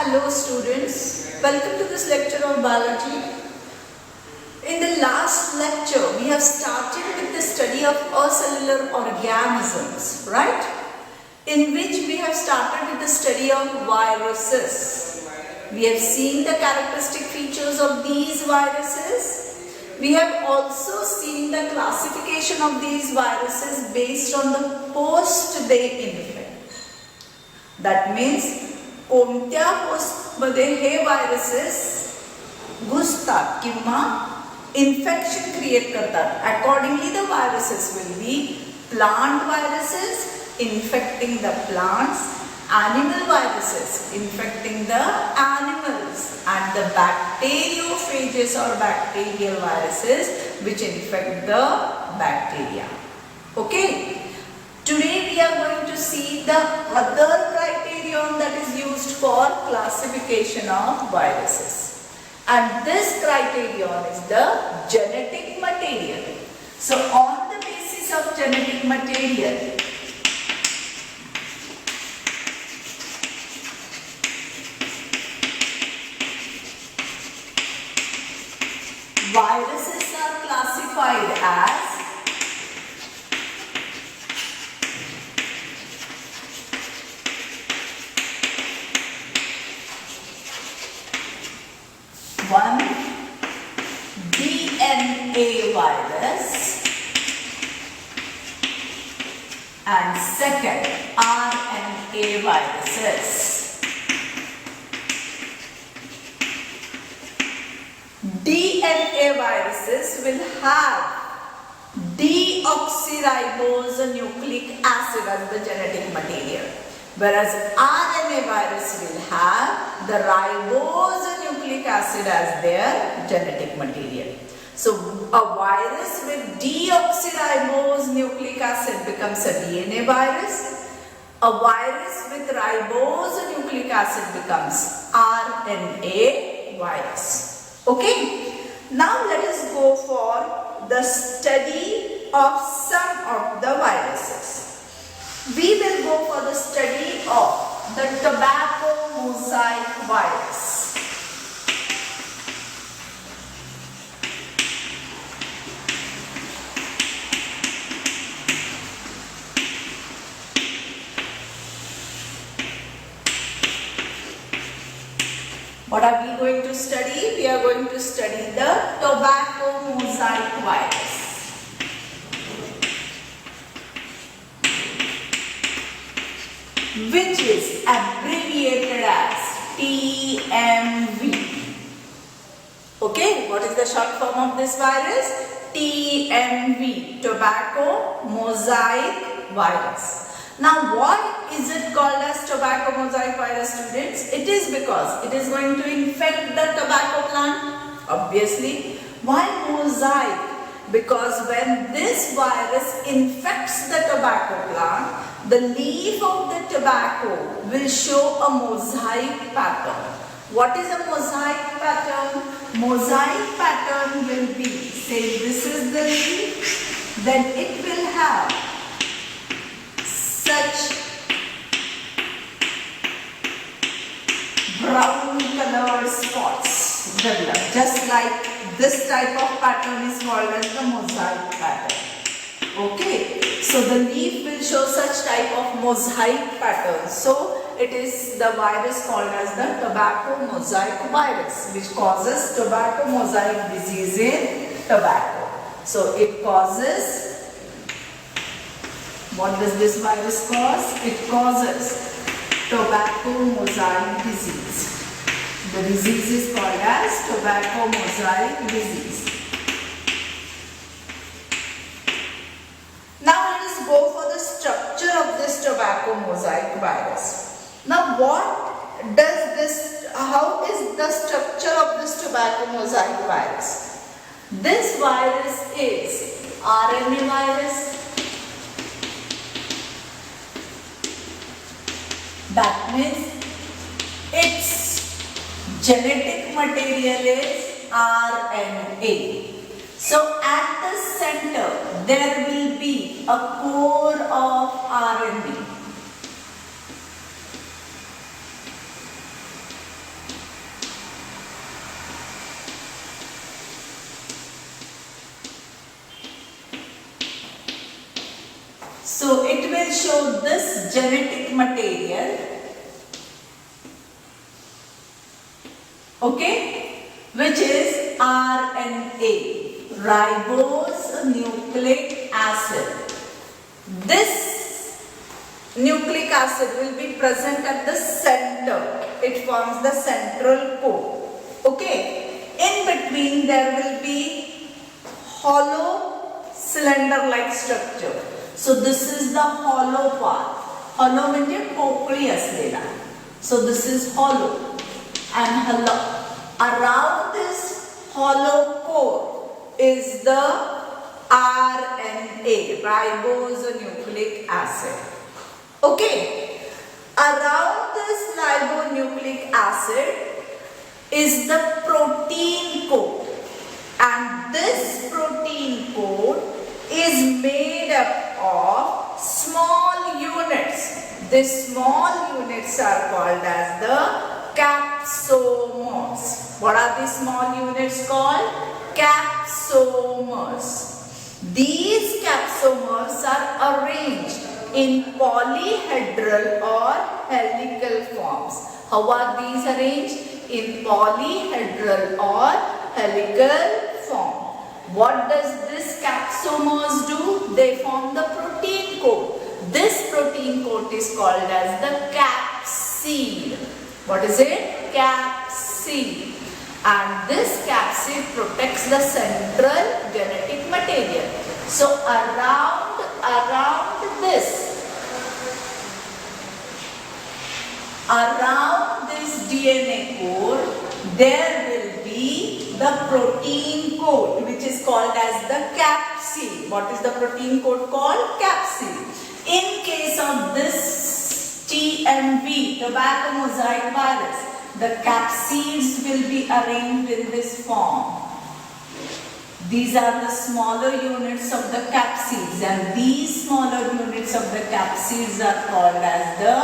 Hello students, welcome to this lecture of biology. In the last lecture, we have started with the study of acellular organisms, right? In which we have started with the study of viruses. We have seen the characteristic features of these viruses. We have also seen the classification of these viruses based on the post they infect. That means कोणत्या होस्टमध्ये हे viruses घुसतात किंवा infection create करतात. Accordingly the viruses will be plant viruses infecting the plants, animal viruses infecting the animals, and the bacteriophages or bacterial viruses which infect the bacteria. Okay, today we are going to see the other criterion that is used for classification of viruses, and this criterion is the genetic material. So on the basis of genetic material, viruses are classified as one DNA virus and second RNA viruses. DNA viruses will have deoxyribose nucleic acid as the genetic material, whereas RNA virus will have the ribose nucleic acid as their genetic material. So a virus with deoxyribose nucleic acid becomes a DNA virus. A virus with ribose nucleic acid becomes RNA virus. Okay, now let us go for the study of some of the viruses. We will go for the study of the tobacco mosaic virus. What are we going to study? We are going to study the tobacco mosaic virus. Which is abbreviated as TMV. Okay, what is the short form of this virus? TMV, tobacco mosaic virus. Now, why is it called as tobacco mosaic virus, students? It is because it is going to infect the tobacco plant, obviously. Why mosaic? Because when this virus infects the tobacco plant, the leaf of the tobacco will show a mosaic pattern. What is a mosaic pattern? Mosaic pattern will be, say this is the leaf, then it will have such brown colored spots develop, just like this type of pattern is called as the mosaic pattern. Okay, so the leaf will show such type of mosaic pattern. So it is the virus called as the tobacco mosaic virus, which causes tobacco mosaic disease in tobacco. So it causes, what does this virus cause? It causes tobacco mosaic disease. The disease is called as tobacco mosaic disease. Now let us go for the structure of this tobacco mosaic virus. Now what does this, how is the structure of this tobacco mosaic virus? This virus is RNA virus. That means its genetic material is RNA. So at the center there will be a core of RNA. So it will show this genetic material, okay, which is RNA, ribose nucleic acid. This nucleic acid will be present at the center. It forms the central core. Okay. In between there will be hollow cylinder-like structure. So this is the hollow part. Hollow means पोकळी असलेला. So this is hollow. And around this hollow core is the RNA, ribonucleic acid. Okay. Around this ribonucleic acid is the protein coat, and this protein coat is made up of small units. These small units are called as the capsomers. What are these small units called? Capsomers. These capsomers are arranged in polyhedral or helical forms. How are these arranged? In polyhedral or helical form. What does this capsomers do? They form the protein coat. This protein coat is called as the capsid. What is it? Capsid. And this capsid protects the central genetic material. So around this DNA core, there will be the protein coat, which is called as the capsid. What is the protein coat called? Capsid. In case of this TMV, tobacco mosaic virus, the capsids will be arranged in this form. These are the smaller units of the capsids, and these smaller units of the capsids are called as the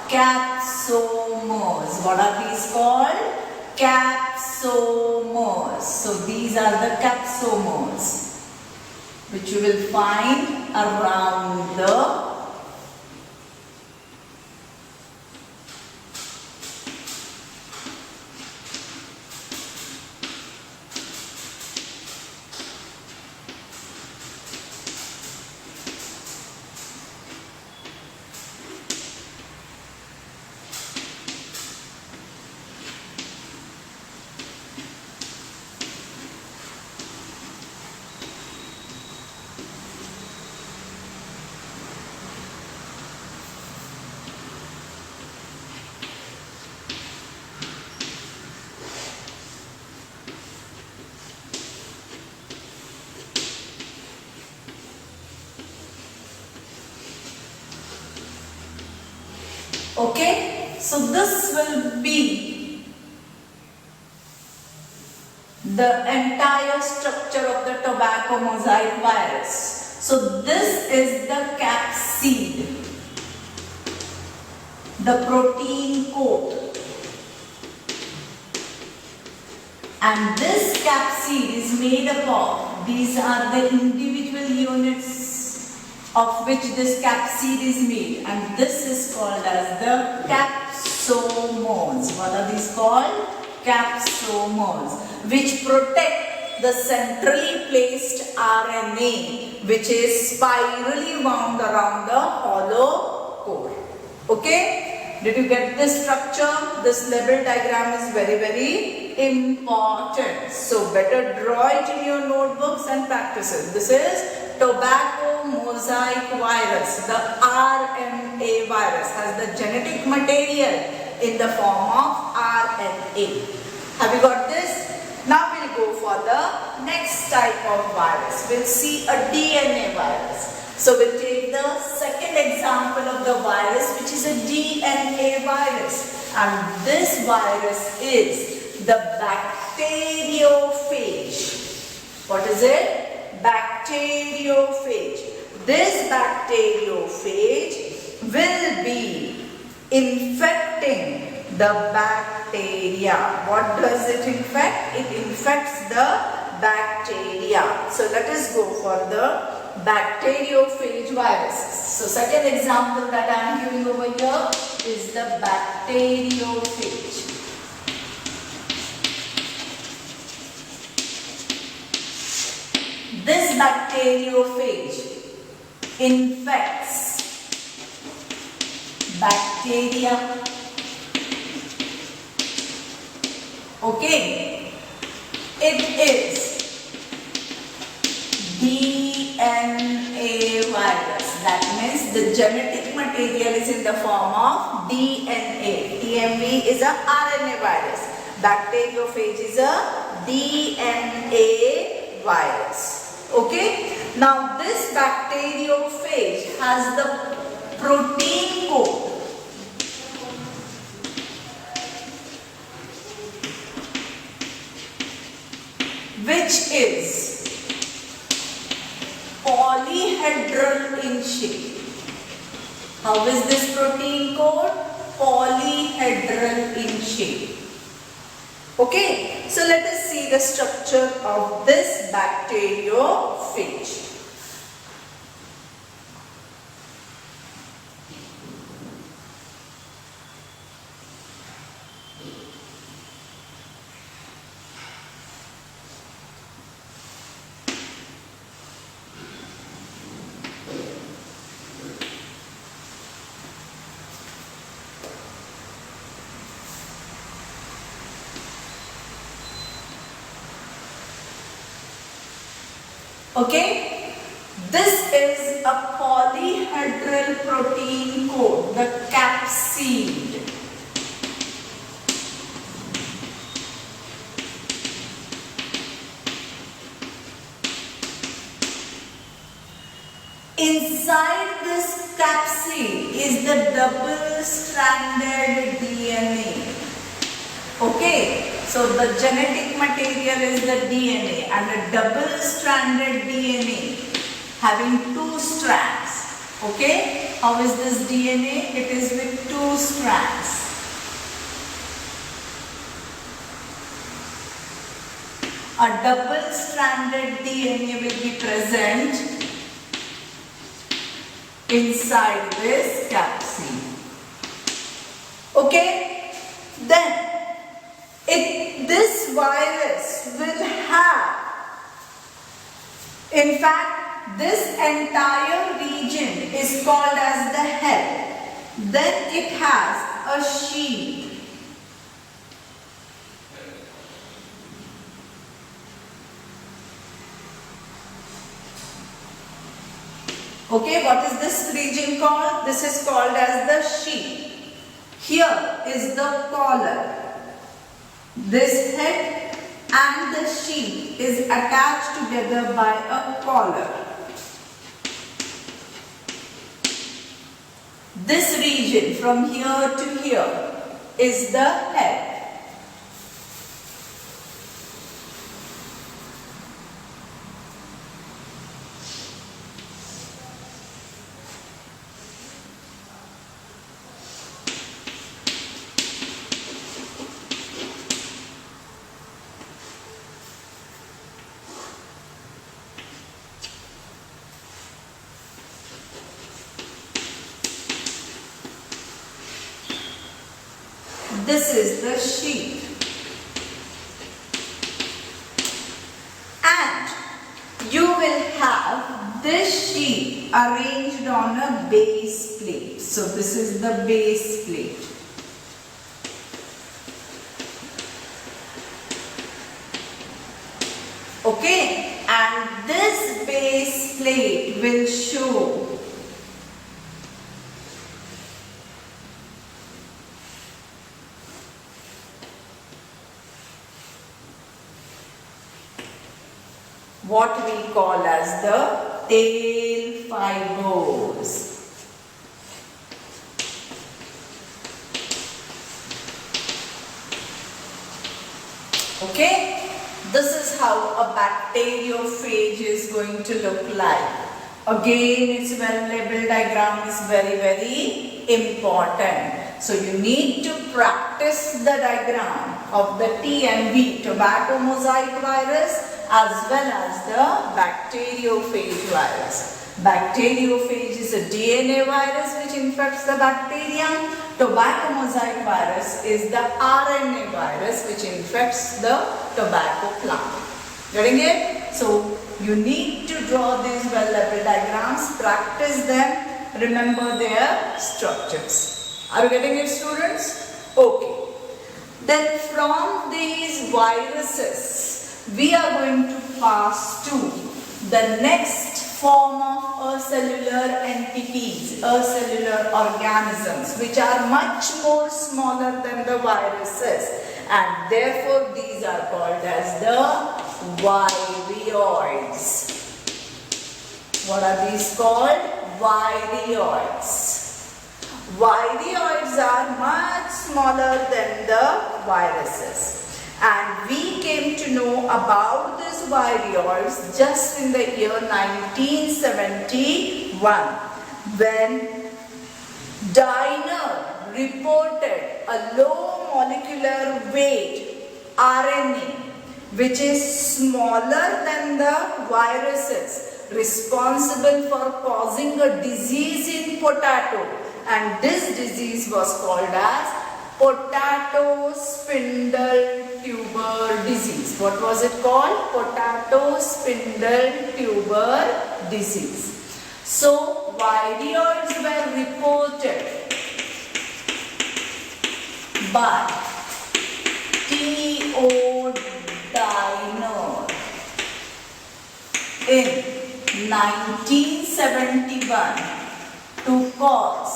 capsomers. What are these called? Capsomers. So these are the capsomers, which you will find around the okay, so this will be the entire structure of the tobacco mosaic virus. So this is the capsid, the protein coat, and this capsid is made up of, these are the individual units of which this capsid is made, and this is called as the capsomers. What are these called? Capsomers, which protect the centrally placed RNA, which is spirally wound around the hollow core. Okay? Did you get this structure? This label diagram is very, very important. So better draw it in your notebooks and practice it. This is tobacco mosaic virus. The RNA virus has the genetic material in the form of RNA. Have you got this? Now we'll go for the next type of virus. We'll see a DNA virus. So we'll take the second example of the virus, which is a DNA virus. And this virus is the bacteriophage. What is it? Bacteriophage. This bacteriophage will be infecting the bacteria. What does it infect? It infects the bacteria. So let us go for the bacteriophage viruses. So second example that I am giving over here is the bacteriophage. This bacteriophage infects bacteria. Okay, it is DNA virus. That means the genetic material is in the form of DNA. TMV is a RNA virus. Bacteriophage is a DNA virus. Okay. Now this bacteriophage has the protein code which is polyhedral in shape. How is this protein code? Polyhedral in shape. Okay, so let us see the structure of this bacteriophage. Okay, this is a polyhedral protein code, the capsid. Inside this capsid is the double-stranded DNA. Okay, so the genetic material is the DNA and a double-stranded DNA having two strands. Okay, how is this DNA? It is with two strands. A double-stranded DNA will be present inside this capsid. Okay, then this virus will have, in fact, this entire region is called as the head. Then it has a sheath. Okay, what is this region called? This is called as the sheath. Here is the collar. This head and the sheath is attached together by a collar. This region from here to here is the head. This is the sheath. And you will have this sheath arranged on a base plate. So this is the base plate. Okay, and this base plate will show what we call as the tail fibers. Okay, this is how a bacteriophage is going to look like. Again, its well labeled diagram is very, very important. So you need to practice the diagram of the TMV, tobacco mosaic virus, as well as the bacteriophage virus. Bacteriophage is a DNA virus which infects the bacterium. Tobacco mosaic virus is the RNA virus which infects the tobacco plant. Getting it? So you need to draw these well-labeled diagrams, practice them, remember their structures. Are you getting it, students? Okay. Then from these viruses, we are going to pass to the next form of acellular entities, acellular organisms, which are much more smaller than the viruses, and therefore these are called as the virions. What are these called? Virions. Virions are much smaller than the viruses. And we came to know about these virions just in the year 1971 when Diner reported a low molecular weight RNA which is smaller than the viruses responsible for causing a disease in potato, and this disease was called as potato spindle tuber disease. What was it called? Potato spindle tuber disease. So virions were reported by T.O. Diner in 1971 to cause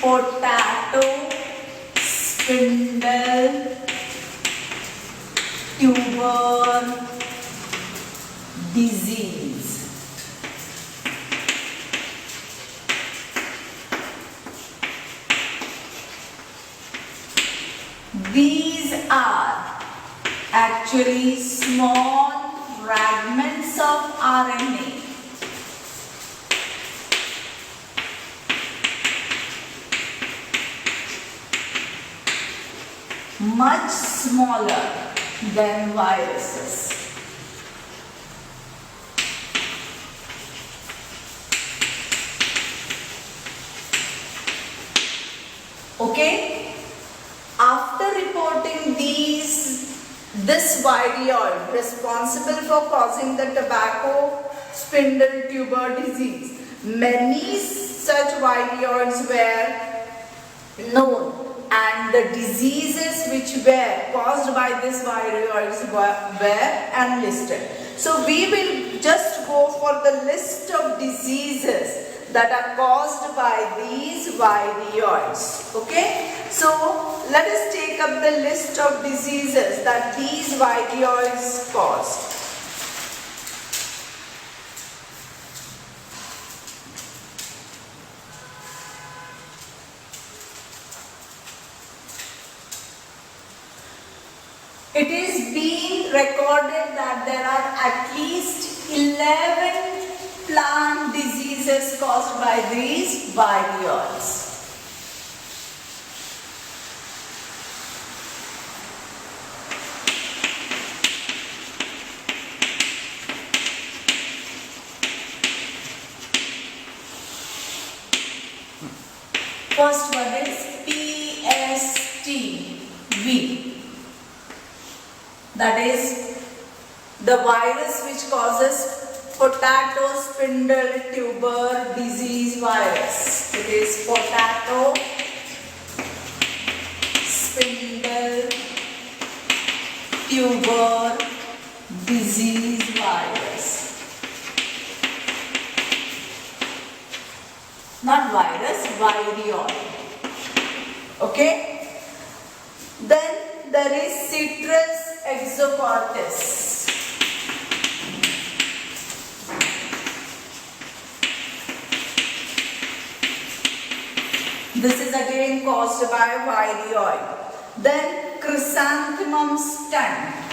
potato spindle tuber disease. These are actually small fragments of RNA much smaller than viruses. Okay? After reporting this virion responsible for causing the tobacco spindle tuber disease, many such virions were known, and the diseases which were caused by this virions were enlisted. So we will just go for the list of diseases that are caused by these virions. Okay? So let us take up the list of diseases that these virions cause. It is being recorded that there are at least 11 plant diseases caused by these virions. First one is PSTV. That is the virus which causes potato spindle tuber disease virus. It is potato spindle tuber disease virus. Not virus, virion. Okay? Then there is Citrus exocortis. This is again caused by virion. Then chrysanthemum stunt.